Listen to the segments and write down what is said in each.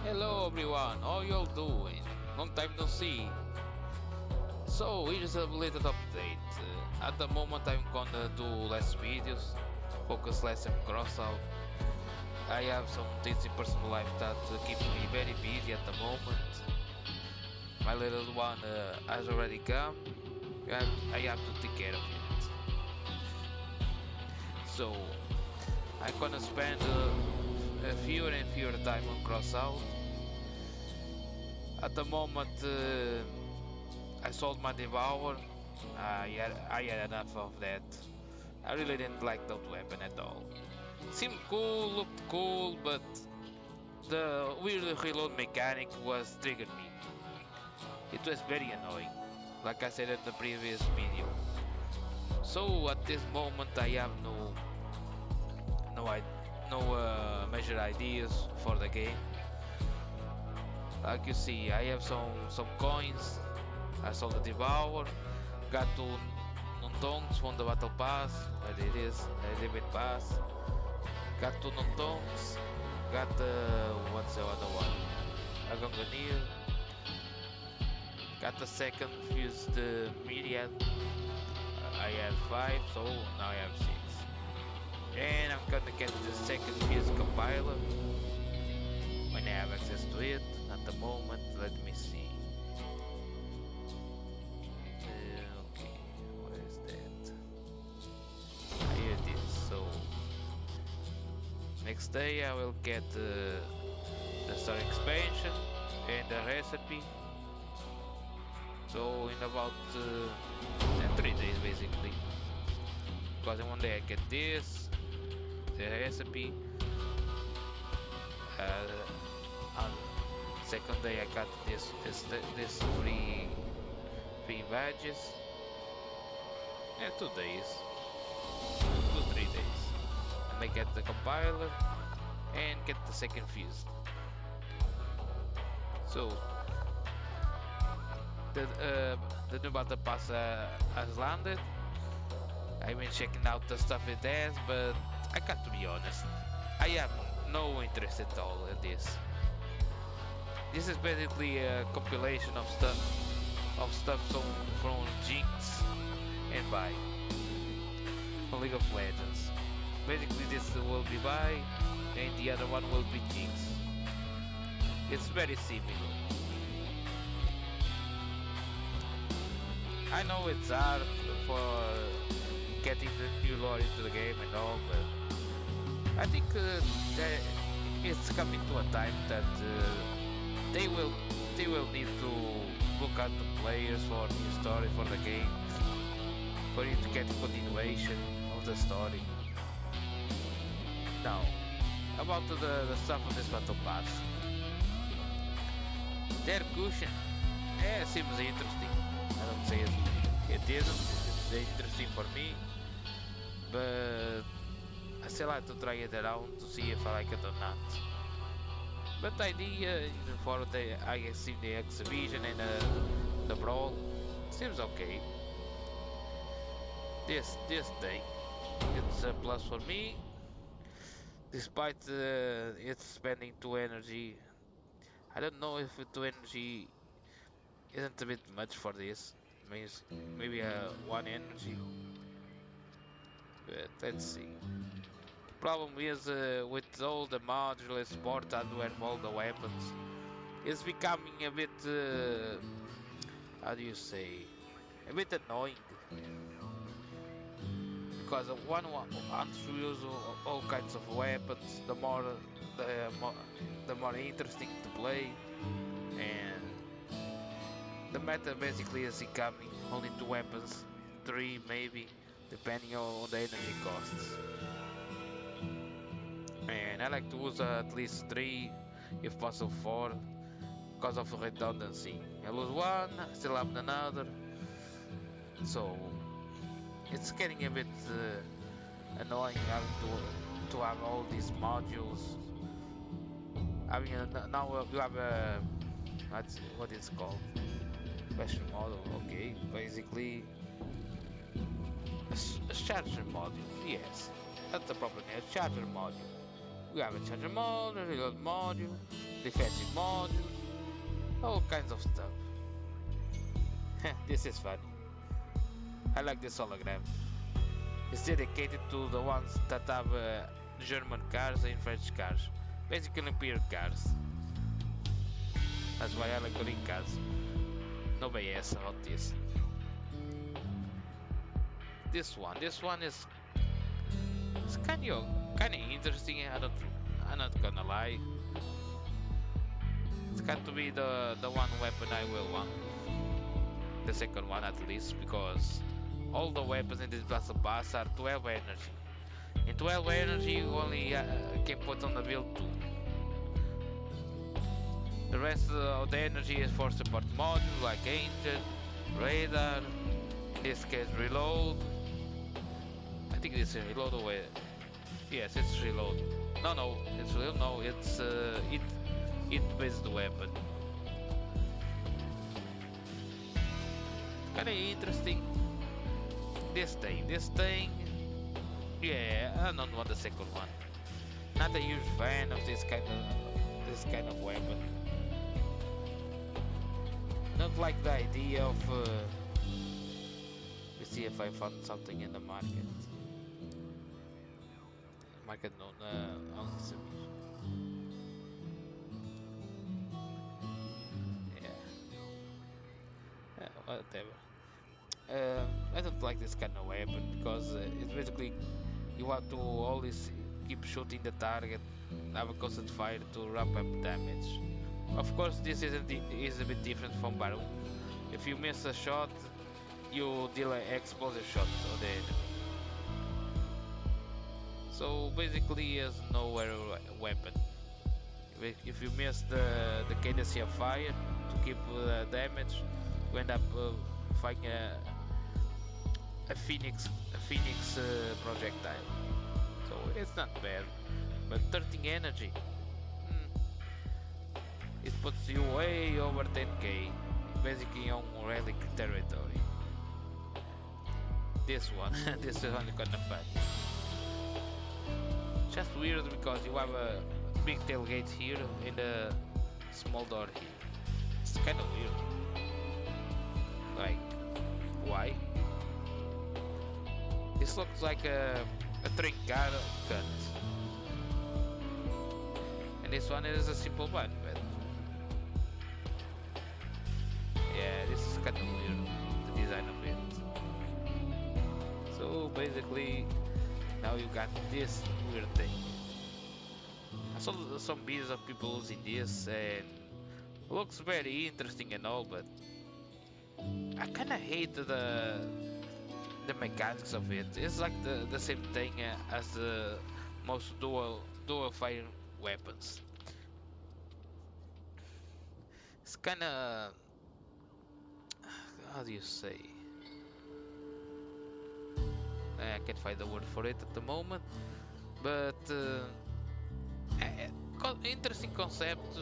Hello everyone, how y'all doing? Long time no see. So here's a little update. At the moment I'm gonna do less videos, focus less on crossout. I have some things in personal life that keep me very busy at the moment. My little one has already come. I have to take care of it. So I'm gonna spend a fewer and fewer time on crossout. At the moment I sold my Devour. I had enough of that. I really didn't like that weapon at all. Seemed cool, looked cool, but the weird reload mechanic was triggered me. It was very annoying, like I said in the previous video. So at this moment, I have no I no measured ideas for the game. Like you see, I have some coins. I sold the Devour. Got to Nuntongs from the Battle Pass. Where it is, the Event Pass. Got two Nuntongs. Got what's the other one? A Gongonil. Got the second fused Myriad. I have five, so now I have six. And I'm gonna get the second fused compiler when I have access to it. At the moment, let me see. Okay, where is that? Here it is. So next day I will get the Star expansion and the recipe. So in about in 3 days basically. Because in one day I get this, the recipe. On second day I got this free badges. And 2 days, 2 3 days, and I get the compiler and get the second fuse. So the new battle pass has landed. I've been checking out the stuff it has, but I got to be honest, I have no interest at all in this. This is basically a compilation of stuff from Jinx and Vi from League of Legends. Basically, this will be Vi, and the other one will be Jinx. It's very similar. I know it's hard for getting the new lore into the game and all, but I think that it's coming to a time that they will they will need to look at the players for new story for the game, for you to get continuation of the story. Now, about the stuff of this battle pass, their cushion, seems interesting. I don't say it isn't. It's interesting for me, but I still have to try it around to see if I like it or not. But the idea for the I see the exhibition and the brawl seems okay. This day, it's a plus for me, despite it's spending two energy. I don't know if two energy isn't a bit much for this. Means maybe one energy, but let's see. Problem is with all the modular support and with all the weapons, it's becoming a bit how do you say, a bit annoying because one wants to use all kinds of weapons. The more the more interesting to play, and the meta basically is becoming only two weapons, three maybe, depending on the energy costs. And I like to use at least three, if possible four, because of redundancy. I lose one, I still have another, so it's getting a bit annoying having to have all these modules. I mean, now you have a what it's called, special model. Okay, basically a charger module. Yes, that's the proper name. A charger module We have a charger module, reload module, defensive module, all kinds of stuff. This is funny. I like this hologram. It's dedicated to the ones that have German cars and French cars. Basically imperial cars. That's why I like Green cars. No BS about this. This one is it's kinda interesting. I'm not gonna lie. It's got to be the one weapon I will want. The second one at least, because all the weapons in this battle pass are 12 energy. In 12 energy you only can put on the build 2. The rest of the energy is for support modules like engine, radar, in this case reload. I think this is reload away. Yes, it's reload. No, it's reload. No, it's it-based weapon. Kinda interesting. This thing. Yeah, I don't want the second one. Not a huge fan of this kind of weapon. Not like the idea of. Let's see if I found something in the market. Market no, on submission. Yeah, whatever. I don't like this kind of weapon because it's basically you have to always keep shooting the target, have a constant fire to ramp up damage. Of course, this is a bit different from Baron. If you miss a shot, you deal an explosive shot on the enemy. So basically, it's no arrow weapon. If you miss the cadence of fire to keep damage, you end up fighting a phoenix projectile. So it's not bad, but 13 energy. It puts you way over 10k, basically on relic territory. This one, this is only kinda fun. Just weird because you have a big tailgate here and a small door here. It's kinda weird. Like, why? This looks like a trincado cut. And this one is a simple one, but yeah, this is kinda weird, the design of it. So basically, now you got this weird thing. I saw some videos of people using this and it looks very interesting and all, but I kinda hate the mechanics of it. It's like the same thing as the most dual fire weapons. It's kinda, how do you say? I can't find the word for it at the moment, but interesting concept.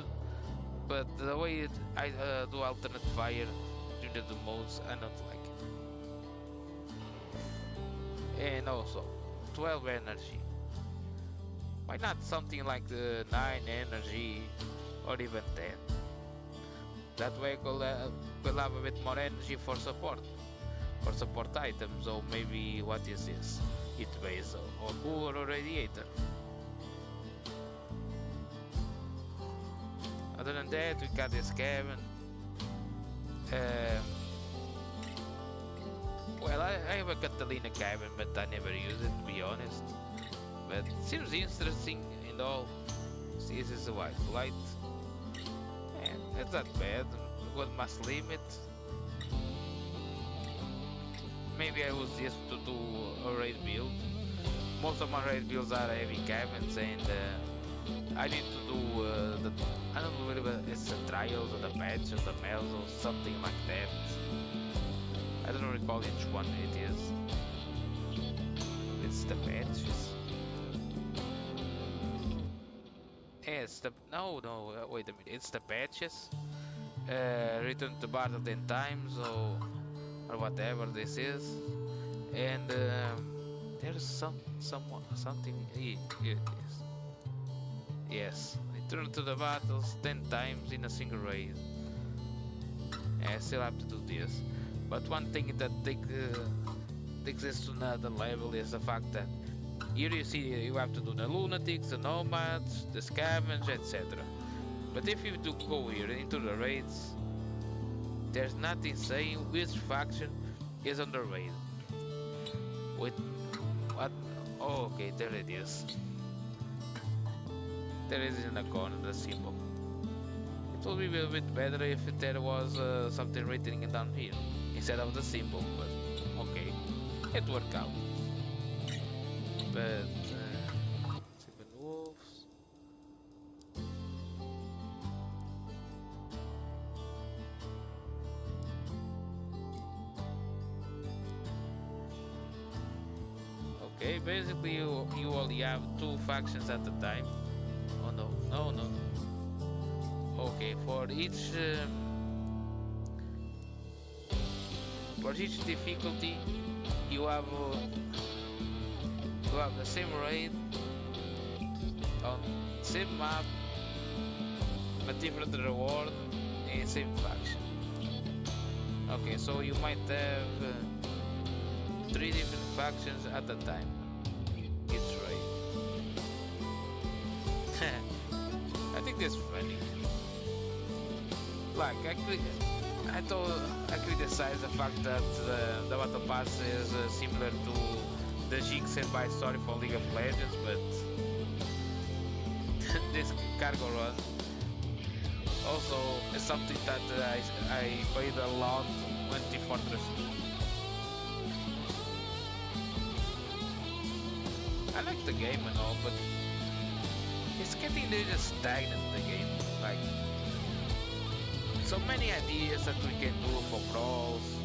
But the way I do alternate fire during the modes, I don't like it. And also, 12 energy. Why not something like the 9 energy or even 10? That way we'll have a bit more energy for support items, or maybe what is this? Heat base or cooler or radiator. Other than that, we got this cabin. Well, I have a Catalina cabin, but I never use it, to be honest. But it seems interesting and all. This is a white light. And it's not bad. Good mass limit. Maybe I use this to do a raid build. Most of my raid builds are heavy cabins, and I need to do I don't know whether it's the trials or the patch or the mails or something like that. I don't recall which one it is. It's the patches. It's the no, wait a minute. It's the patches. Return to battle 10 times or whatever this is, and there's something here it is. Yes, return to the battles 10 times in a single raid. I still have to do this. But one thing that takes this to another level is the fact that here you see you have to do the lunatics, the nomads, the scavenge, etc. But if you do go here into the raids, there's nothing saying which faction is on the raid. With what? Oh, okay, there it is. There is in the corner the symbol. It would be a little bit better if there was something written down here instead of the symbol, but okay, it worked out. But 7 wolves. Okay, basically you only have 2 factions at a time. Oh no, no, no. Okay, for each difficulty you have the same raid on same map, but different reward in same faction. Okay, so you might have 3 different factions at a time. Each raid. I think that's funny. Like I criticize the fact that the battle pass is similar to the Jinx and by story for League of Legends, but this cargo run also is something that I played a lot when the Fortress 2. I like the game and all, but it's getting really stagnant, the game. Like, so many ideas that we can do for brawls,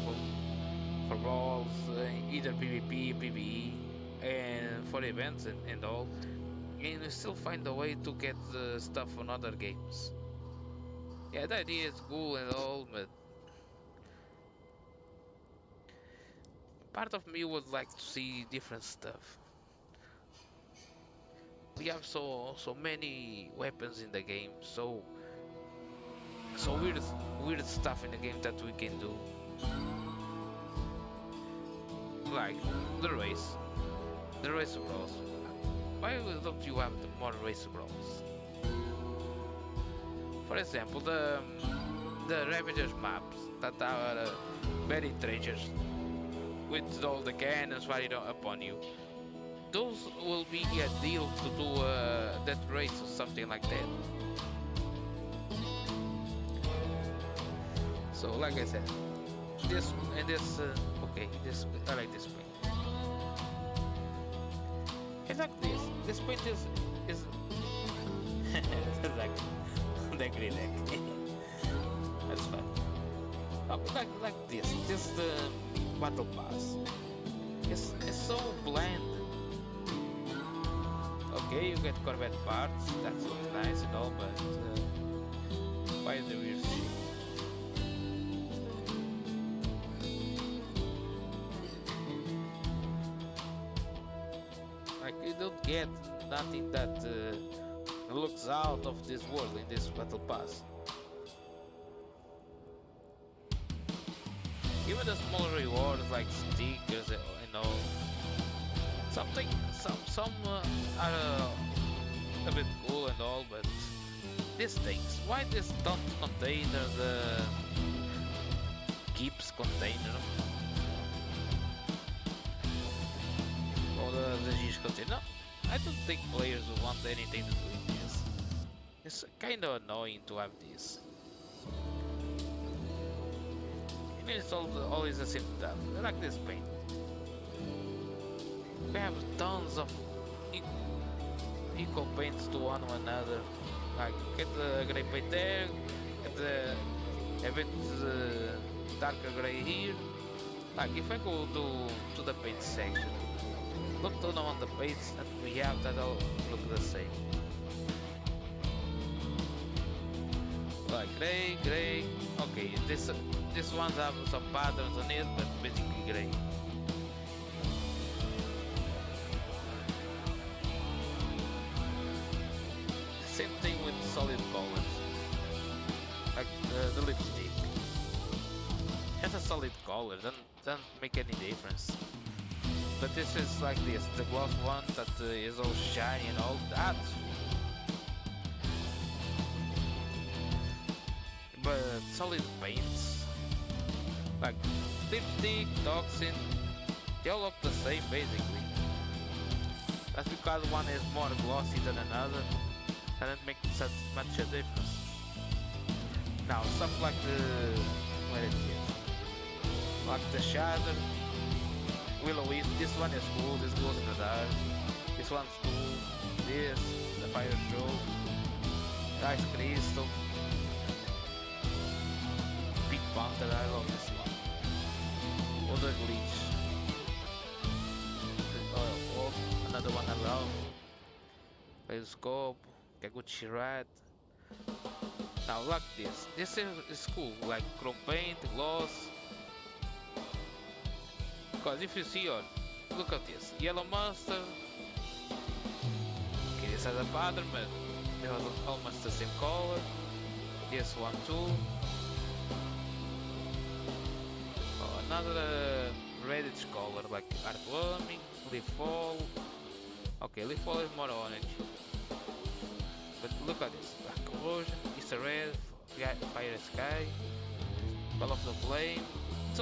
either PvP, PvE, and for events and all, and we still find a way to get stuff on other games. Yeah, the idea is cool and all, but part of me would like to see different stuff. We have so many weapons in the game, so weird stuff in the game that we can do, like the race brawls. Why don't you have more race brawls? For example, the Ravagers maps that are very treasures with all the cannons firing upon you. Those will be ideal to do that race or something like that. So, like I said, this and this. Okay, this I like this paint. I like this. This paint is like the green deck. That's fun. Oh, like this. This the battle pass. It's so bland. Okay, you get Corvette parts. That looks nice and all, but why is the weird shit? Like, you don't get nothing that looks out of this world in this battle pass. Even the small rewards like stickers and all. Some are a bit cool and all, but these things. Why this don't container the keeps container? Or the G's container? No, I don't think players will want anything to do with this. It's kind of annoying to have this. I mean, it's always the same stuff. I like this paint. We have tons of equal paints to one another. Like, get the grey paint there, get the a bit darker grey here. Like, if I go to the paint section, look down on the paints that we have that all look the same. Like grey. Okay, this ones have some patterns on it, but basically grey. the lipstick. Has a solid color, doesn't make any difference. But this is like this, the gloss one that is all shiny and all that. But solid paints, like lipstick, toxin, they all look the same basically. That's because one is more glossy than another, and it makes such much a difference. Now stuff like where it is, like the shadow, Will-O-Wisp. This one is cool. This goes in the dark. This one's cool. This, the fire show, ice crystal, big panther. I love this one. Other glitch. Oh, another one I love. Periscope, Kaguchi Rat. Now like this. This is cool. Like chrome paint, gloss. Because if you see on, look at this, yellow monster. Okay, this has a pattern, but they have almost the same color. This one too. Oh, another reddish color like Earthworming, Leaf Fall. Okay, Leaf Fall is more orange. But look at this, Black Corrosion, Easter Red, Fire Sky, Ball of the Flame. It's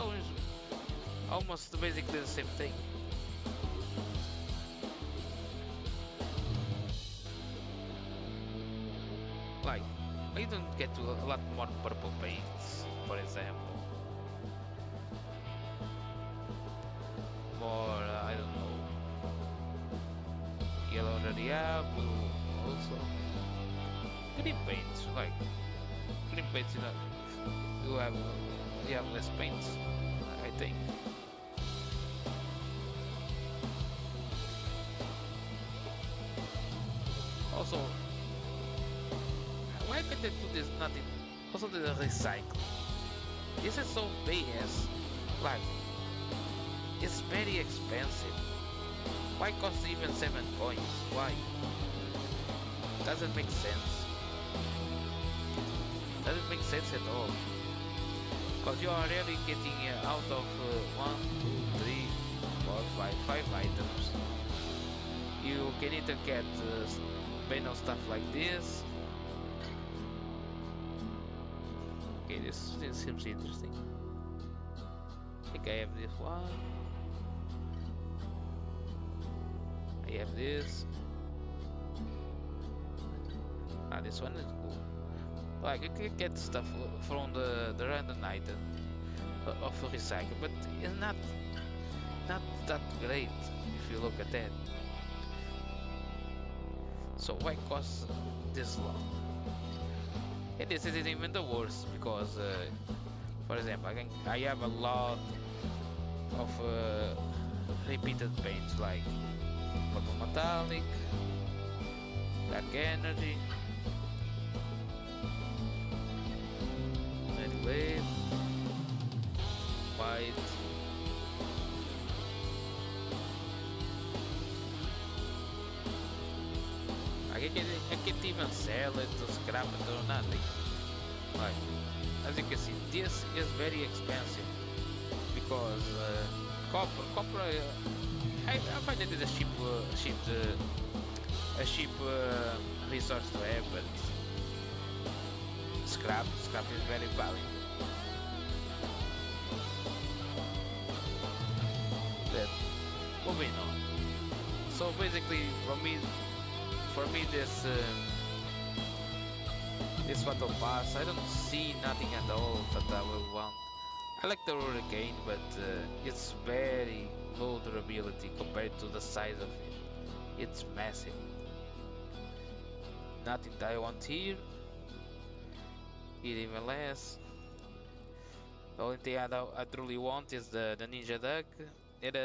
almost basically the same thing. Like, I don't get to a lot more purple paints, for example. More, I don't know, yellow area, blue also. Green paints, like, green paints, you have less paints, I think. Also, why can't they do this nothing? Also the recycle. This is so BS. Like, it's very expensive. Why cost even 7 coins? Why? Doesn't make sense. Doesn't make sense at all. Because you are really getting out of 1, 2, 3, 4, 5 items. You can either get banal stuff like this. Okay, this seems interesting. I think I have this one. I have this. This one is cool. Like, you can get stuff from the random item of recycle, but it's not that great if you look at that. So why cost this long? And this isn't even the worst because, for example, I have a lot of repeated paints like Metallic, Dark Energy, Wave, White. I can't even sell it to scrap it or nothing. Like, as you can see, this is very expensive because copper. I find it is a cheap resource to have, but scrap is very valuable. But moving on. So basically, for me, this Battle Pass, I don't see nothing at all that I will want. I like the Hurricane, but it's very low durability compared to the size of it. It's massive. Nothing that I want here. Here even less. The only thing I truly want is the Ninja Duck and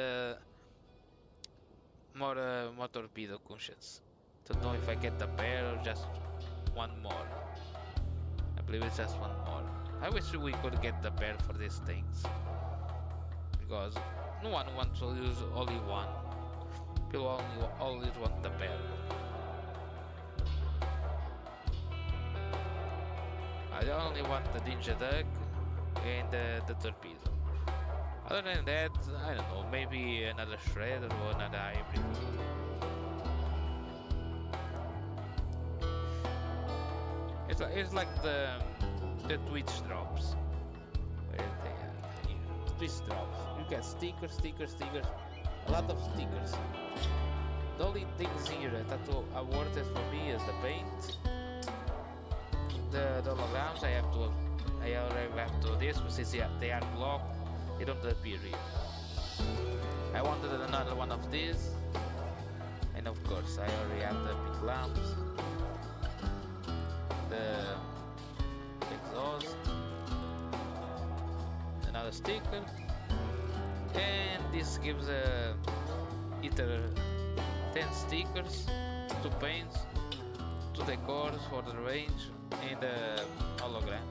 more torpedo cushions. To know if I get the pair or just one more. I believe it's just one more. I wish we could get the pair for these things. Because no one wants to use only one. People always want the pair. I only want the ninja duck and the torpedo. Other than that, I don't know, maybe another shredder or another hybrid. It's like the Twitch drops. Where they are here. Twitch drops. You get stickers, stickers, stickers, a lot of stickers. The only things here that are worth it for me is the paint, the holograms. I already have to this, but since they are blocked, they don't appear here. I wanted another one of these, and of course I already have the big lamps, the exhaust, another sticker, and this gives either 10 stickers, 2 paints, 2 decors for the range, and a hologram.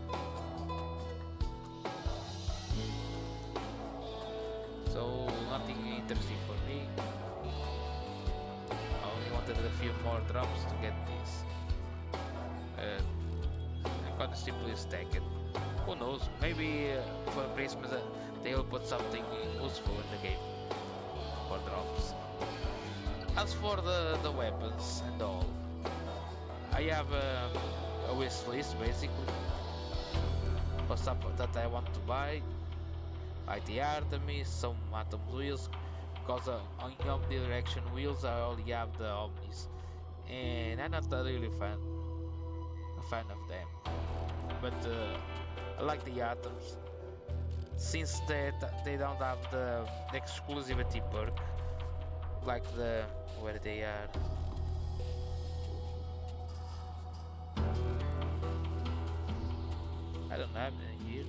So nothing interesting for me. I only wanted a few more drums to get this. I'm gonna simply stack it. Who knows? Maybe for Christmas they'll put something useful in the game for drops. As for the weapons and all, I have a wish list basically for stuff that I want to buy. Like the Artemis, some Atom wheels, because on omnidirection wheels I only have the Omnis, and I'm not really a fan of them. But I like the Atoms, since they don't have the exclusivity perk, like the where they are. I don't have it here.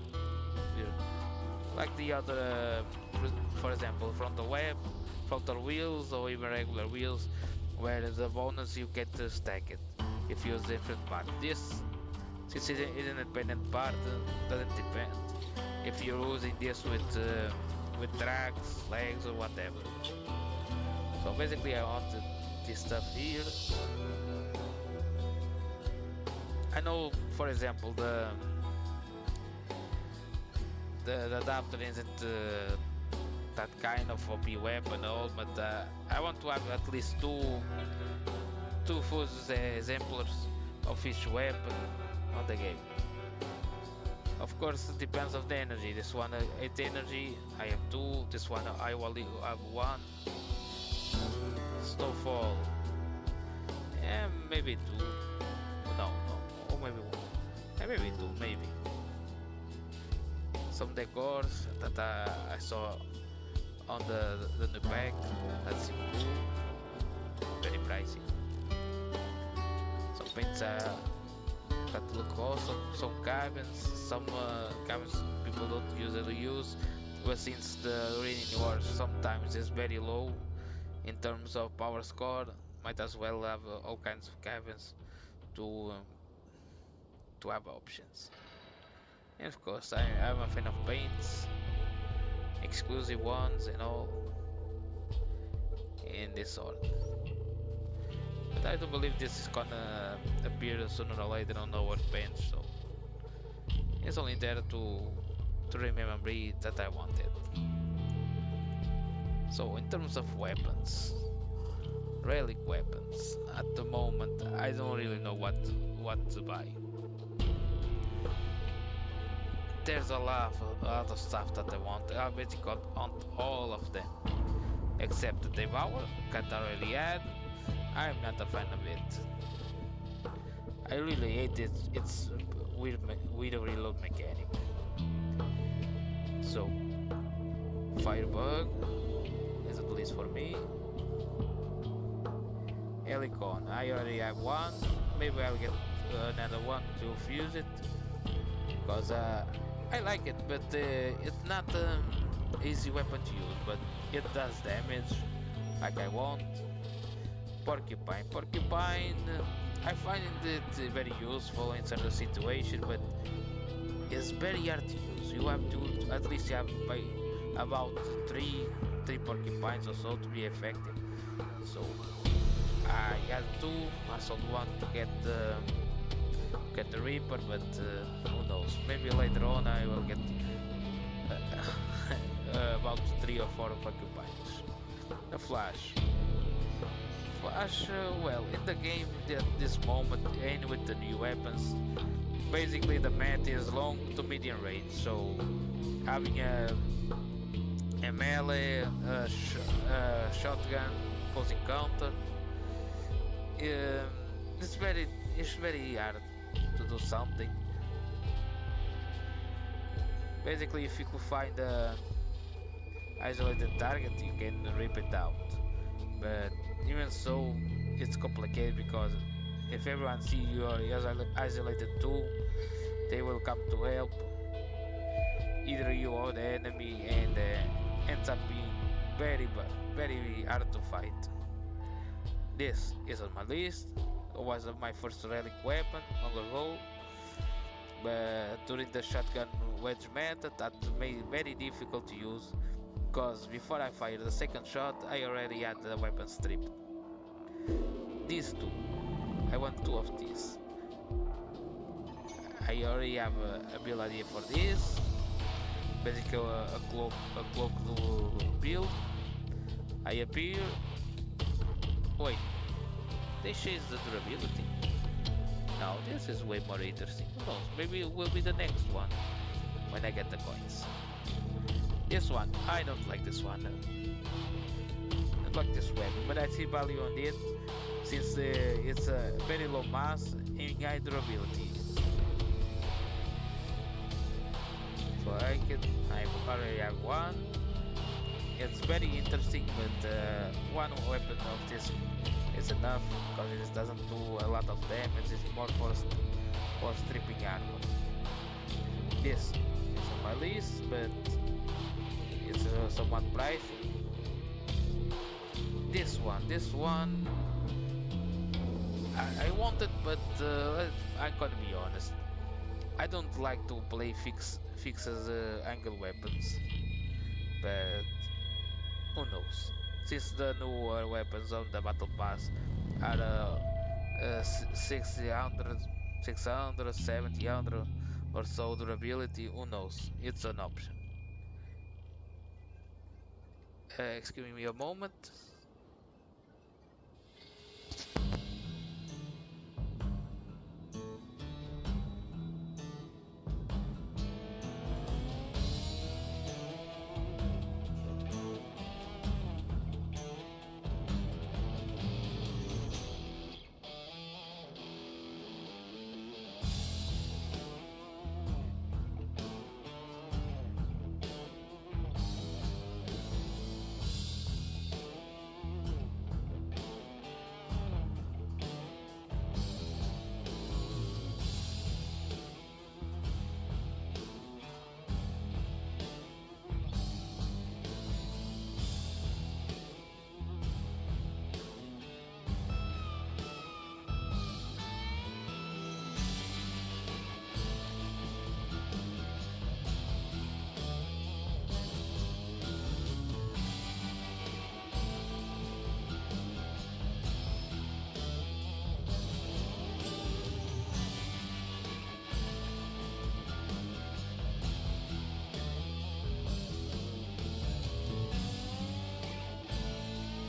Like the other, for example, frontal wheels, or even regular wheels, where the bonus you get to stack it if you use different parts. This, since it is an independent part, doesn't depend if you're using this with tracks, legs, or whatever. So basically, I wanted this stuff here. I know, for example, the adapter isn't that kind of OP weapon all, but I want to have at least two full exemplars of each weapon on the game. Of course, it depends on the energy. This one 8 energy, I have 2. This one I only have 1. Snowfall, and maybe 2. No, or maybe 1. And maybe 2, maybe. Some decors that I saw on the new pack. That's cool. Very pricey. Some paints that look awesome. Some cabins. Some cabins people don't usually use, but since the reading wars sometimes is very low in terms of power score, might as well have all kinds of cabins to have options. And of course, I'm a fan of paints, exclusive ones and all, in this sort. But I do believe this is gonna appear sooner or later on our bench, so it's only there to remember that I want it. So in terms of weapons, relic weapons, at the moment I don't really know what to buy. There's a lot of stuff that I want. I basically want all of them, except the Devour, that I already had. I'm not a fan of it. I really hate it. It's weird reload mechanic. So, Firebug is at least for me. Helicon, I already have 1. Maybe I'll get another one to fuse it, because I like it, but it's not an easy weapon to use, but it does damage like I want. Porcupine, I find it very useful in certain situations, but it's very hard to use. You have to at least have about three porcupines or so to be effective. So I had 2. I sold 1 to get get the Reaper, but who knows? Maybe later on I will get about 3 or 4 occupiers. The Flash. Flash, well, in the game at this moment, and with the new weapons, basically the mat is long to medium range, so having a melee, shotgun, close encounter, it's very hard to do something. Basically, if you could find a isolated target, you can rip it out. But even so, it's complicated because if everyone sees you are isolated too, they will come to help either you or the enemy, and ends up being very hard to fight. This is on my list. It was my first relic weapon on the roll, but during the shotgun wedge method that made it very difficult to use because before I fired the second shot I already had the weapon stripped. These two, I want 2 of these. I already have a ability for this, basically a cloak build. I appear. Wait, they changed the durability. Now this is way more interesting. Who knows? Maybe it will be the next one when I get the coins. This one, I don't like this one. I don't like this weapon, but I see value on it since it's a very low mass and high durability. So I already have one. It's very interesting, but one weapon of this is enough because it doesn't do a lot of damage. It's more for stripping armor. This is on my list, but it's somewhat pricey. This one, I want it, but I'm gonna be honest. I don't like to play fixes angle weapons, but who knows? Since the newer weapons on the battle pass are 600, 600, 700 or so durability, who knows? It's an option. Excuse me a moment.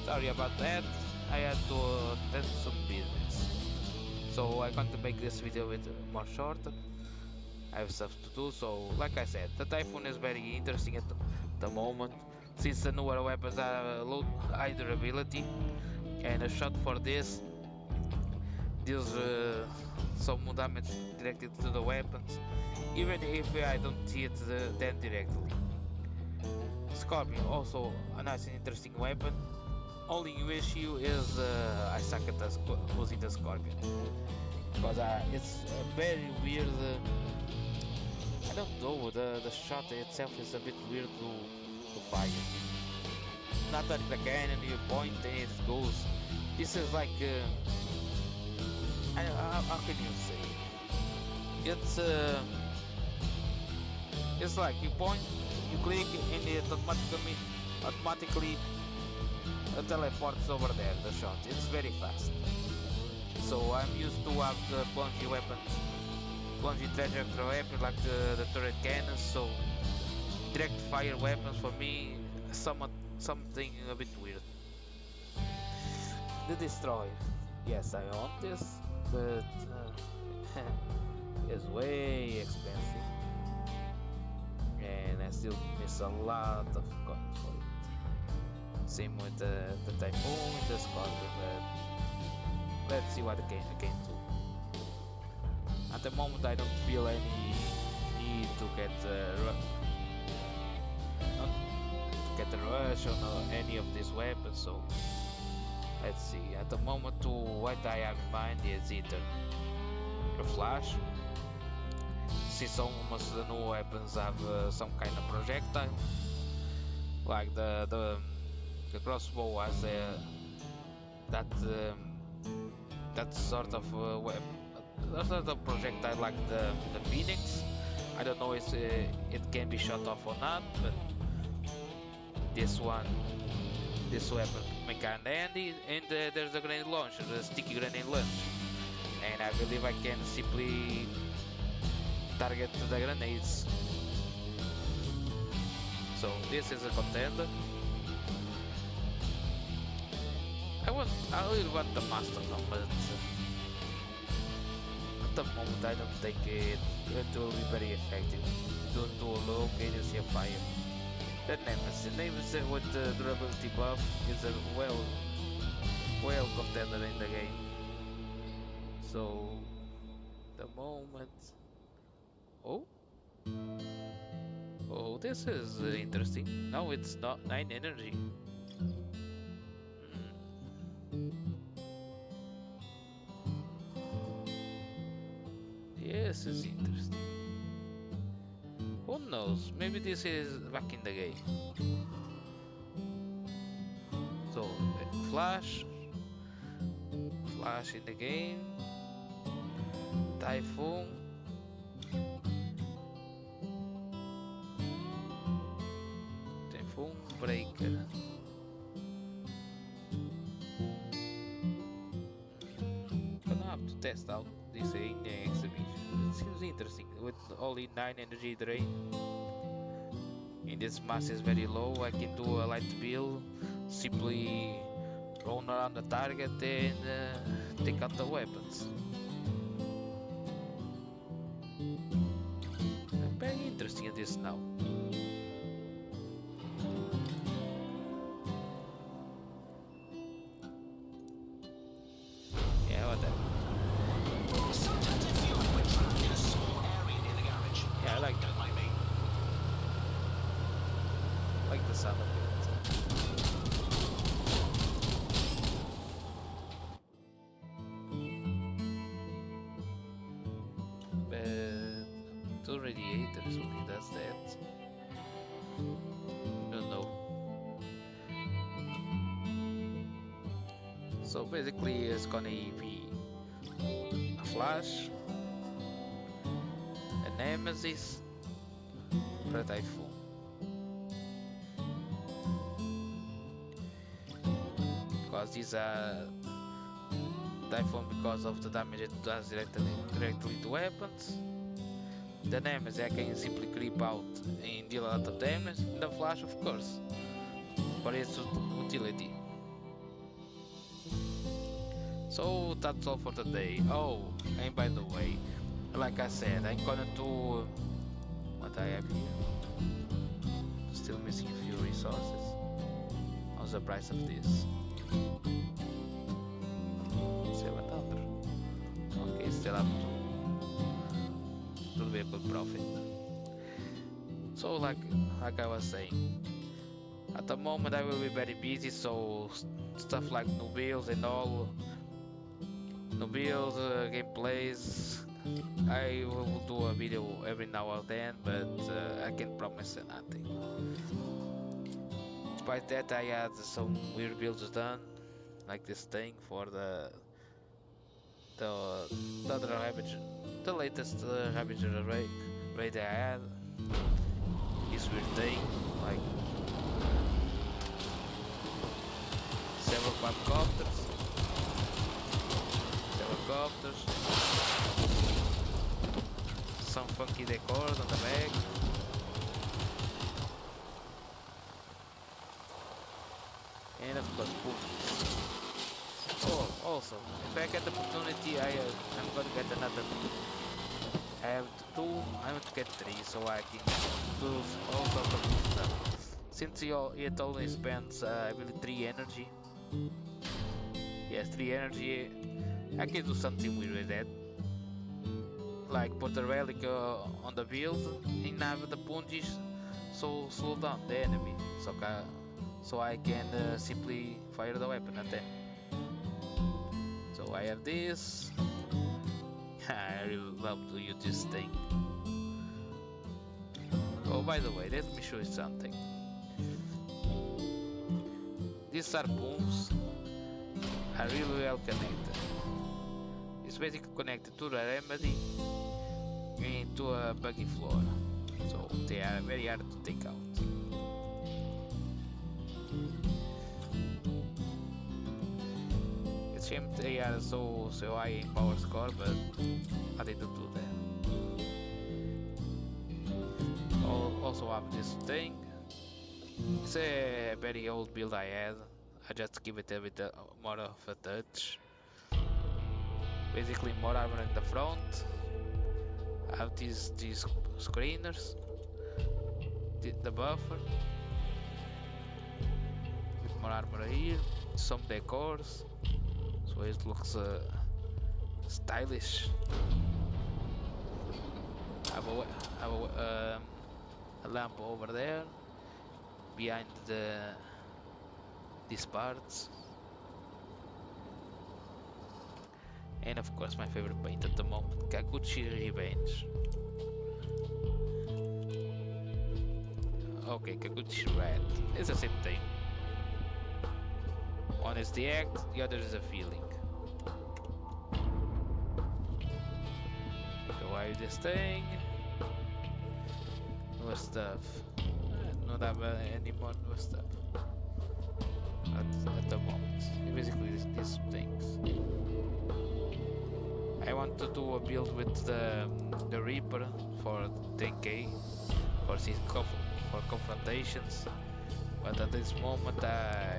Sorry about that. I had to attend some business. So I'm going to make this video a bit more short. I have stuff to do, so like I said, the Typhoon is very interesting at the moment, since the newer weapons are low high durability, and a shot for this deals some damage directly to the weapons, even if I don't hit them directly. Scorpion, also a nice and interesting weapon. Only issue is I suck at using the Scorpion, because it's very weird. I don't know, the shot itself is a bit weird to fire. Not like the cannon, you point and it goes. This is like, how can you say? It's like you point, you click, and it automatically teleports over there, the shot. It's very fast. So I'm used to have the plungy weapons plunging trajectory weapons like the turret cannons, so direct fire weapons for me, something a bit weird. The destroy, yes I want this, but it's way expensive, and I still miss a lot of coins for it. Same with the typhoon, the scorpion, but let's see what I can do. At the moment, I don't feel any need to get a rush on any of these weapons. So let's see. At the moment, what I have in mind is either a flash. Since almost the new weapons have some kind of projectile, like the crossbow has that sort of weapon. That's not a projectile like the Phoenix. I don't know if it can be shot off or not, but this weapon may kinda handy. And there's a grenade launcher, the sticky grenade launcher, and I believe I can simply target the grenades. So this is a contender. I really want the master now, but at the moment I don't think it will be very effective due to a low cadence of fire. The Nemesis with the durability buff is a well contender in the game. So the moment, oh, this is interesting. Now it's not 9 energy. This is interesting. Who knows? Maybe this is back in the game. So flash in the game. Typhoon. Typhoon breaker. Gonna have to test out this in the exhibition. It seems interesting with only 9 energy drain. In this mass is very low, I can do a light build, simply run around the target and take out the weapons. I'm very interested in this now. Yeah, whatever. Yeah, I like that. I like the sound of it. But 2 radiators only does that. Don't know. So basically it's gonna be a flash, a Nemesis, or a Typhoon. Because these are Typhoon because of the damage it does directly to weapons. The Nemesis I can simply creep out and deal a lot of damage. And the Flash of course, for its utility. So that's all for today. Oh, and by the way, like I said, I'm gonna do what I have here. Still missing a few resources. How's the price of this? 700. Okay, still up to be a good profit. So like I was saying, at the moment I will be very busy, so stuff like new builds and all, new builds, gameplays, I will do a video every now and then, but I can't promise nothing. Despite that, I had some weird builds done, like this thing for the other Ravager, the latest Ravager raid I had. This weird thing, like several quadcopters, funky decors on the back. And of course boots. Oh, also, if I get the opportunity, I'm gonna get another. I have two, I'm going to get three, so I can do all sorts of stuff. Since it only spends, I believe, 3 energy. Yes, 3 energy. I can do something weird with that. Like put a relic on the build and have the punches so slow down the enemy. So I can simply fire the weapon at them. So I have this. I really love to use this thing. Oh, by the way, let me show you something. These harpoons are really well connected. It's basically connected to the remedy and to a buggy floor, so they are very hard to take out. It's shame they are so high in power score, but I didn't do that. Also have this thing. It's a very old build I had. I just give it a bit more of a touch. Basically more armor in the front. I have these screeners. The buffer. With more armor here. Some decors. So it looks stylish. I have a lamp over there. Behind these parts. And of course my favorite paint at the moment, Kakuchi Revenge. Okay, Kakuchi Red. It's the same thing. One is the act, the other is a feeling. So I have this thing. More stuff. I don't have any more new stuff at the moment. Basically these things. I want to do a build with the Reaper for 10k for confrontations, but at this moment I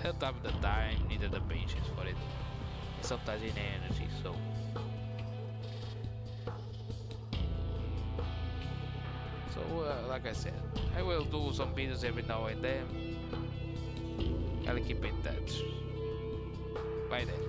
don't have the time, neither the patience for it. Sometimes in energy, so like I said, I will do some videos every now and then. I'll keep in touch. Bye then.